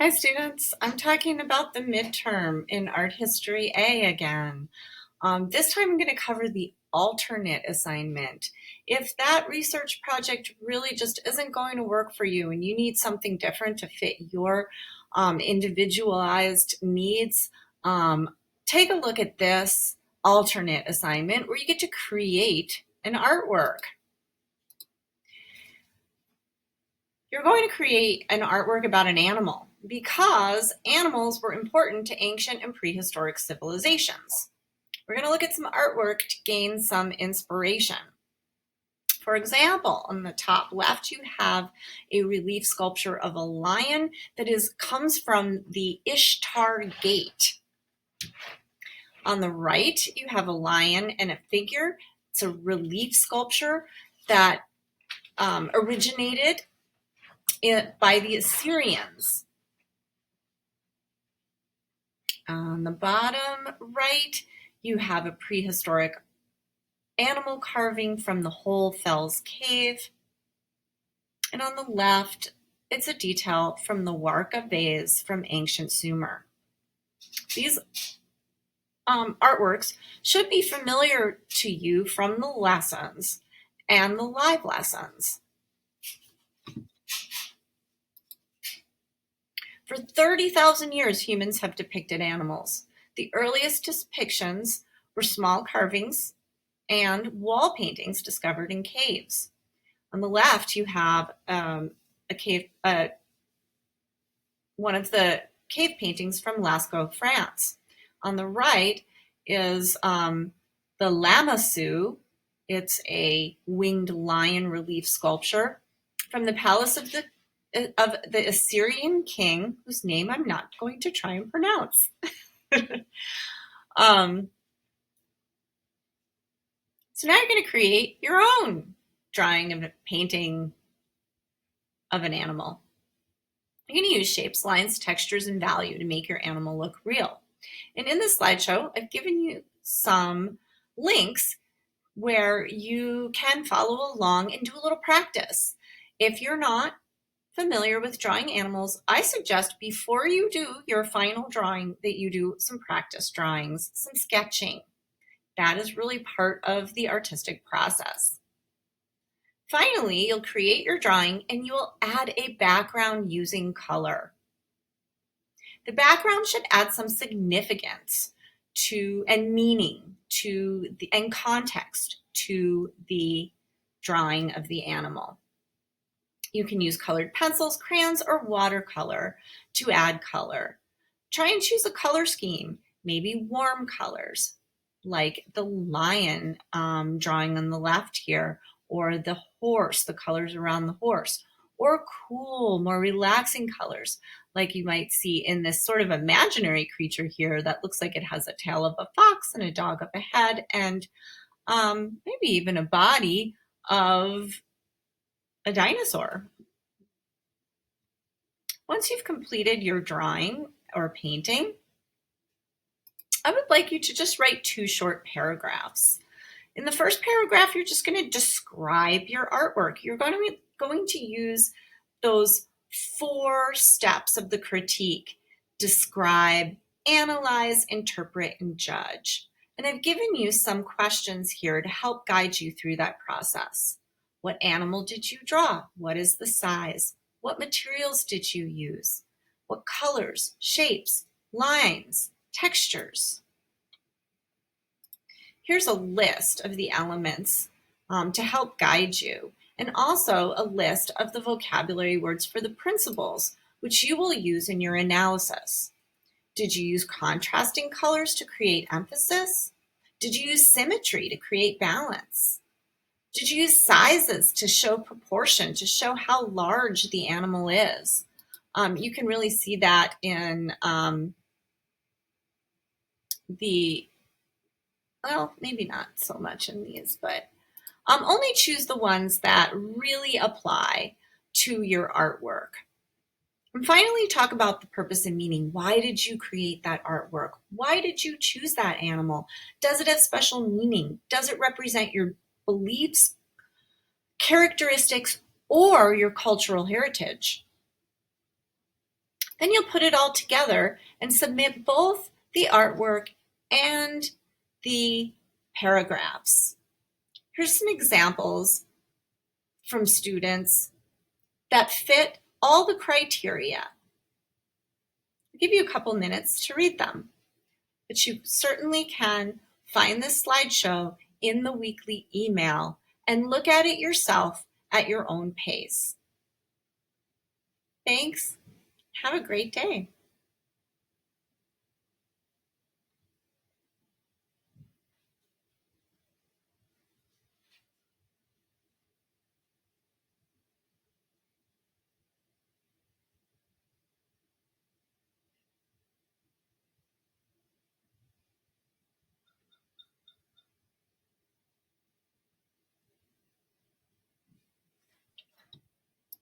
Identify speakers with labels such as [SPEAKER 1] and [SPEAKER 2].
[SPEAKER 1] Hi students, I'm talking about the midterm in Art History A again. This time I'm going to cover the alternate assignment. If that research project really just isn't going to work for you and you need something different to fit your individualized needs, take a look at this alternate assignment where you get to create an artwork. You're going to create an artwork about an animal because animals were important to ancient and prehistoric civilizations. We're going to look at some artwork to gain some inspiration. For example, on the top left, you have a relief sculpture of a lion that comes from the Ishtar Gate. On the right, you have a lion and a figure. It's a relief sculpture that originated by the Assyrians. On the bottom right, you have a prehistoric animal carving from the Whole Fells Cave. And on the left, it's a detail from the Warka vase from ancient Sumer. These artworks should be familiar to you from the lessons and the live lessons. For 30,000 years, humans have depicted animals. The earliest depictions were small carvings and wall paintings discovered in caves. On the left, you have one of the cave paintings from Lascaux, France. On the right is the Lamassu. It's a winged lion relief sculpture from the palace of the Assyrian king, whose name I'm not going to try and pronounce. So now you're going to create your own drawing of a painting of an animal. You're going to use shapes, lines, textures, and value to make your animal look real. And in this slideshow, I've given you some links where you can follow along and do a little practice. If you're not familiar with drawing animals, I suggest before you do your final drawing that you do some practice drawings, some sketching. That is really part of the artistic process. Finally, you'll create your drawing and you will add a background using color. The background should add some significance to and meaning to and context to the drawing of the animal. You can use colored pencils, crayons, or watercolor to add color. Try and choose a color scheme, maybe warm colors, like the lion drawing on the left here, or the horse, the colors around the horse, or cool, more relaxing colors, like you might see in this sort of imaginary creature here that looks like it has a tail of a fox and a dog up ahead, and maybe even a body of a dinosaur. Once you've completed your drawing or painting, I would like you to just write 2 short paragraphs. In the first paragraph, you're just going to describe your artwork. You're going to use those 4 steps of the critique: describe, analyze, interpret, and judge. And I've given you some questions here to help guide you through that process. What animal did you draw? What is the size? What materials did you use? What colors, shapes, lines, textures? Here's a list of the elements to help guide you, and also a list of the vocabulary words for the principles, which you will use in your analysis. Did you use contrasting colors to create emphasis? Did you use symmetry to create balance? Did you use sizes to show proportion, to show how large the animal is? You can really see that in well, maybe not so much in these, but only choose the ones that really apply to your artwork. And finally, talk about the purpose and meaning. Why did you create that artwork? Why did you choose that animal? Does it have special meaning? Does it represent your beliefs, characteristics, or your cultural heritage? Then you'll put it all together and submit both the artwork and the paragraphs. Here's some examples from students that fit all the criteria. I'll give you a couple minutes to read them, but you certainly can find this slideshow in the weekly email and look at it yourself at your own pace. Thanks. Have a great day.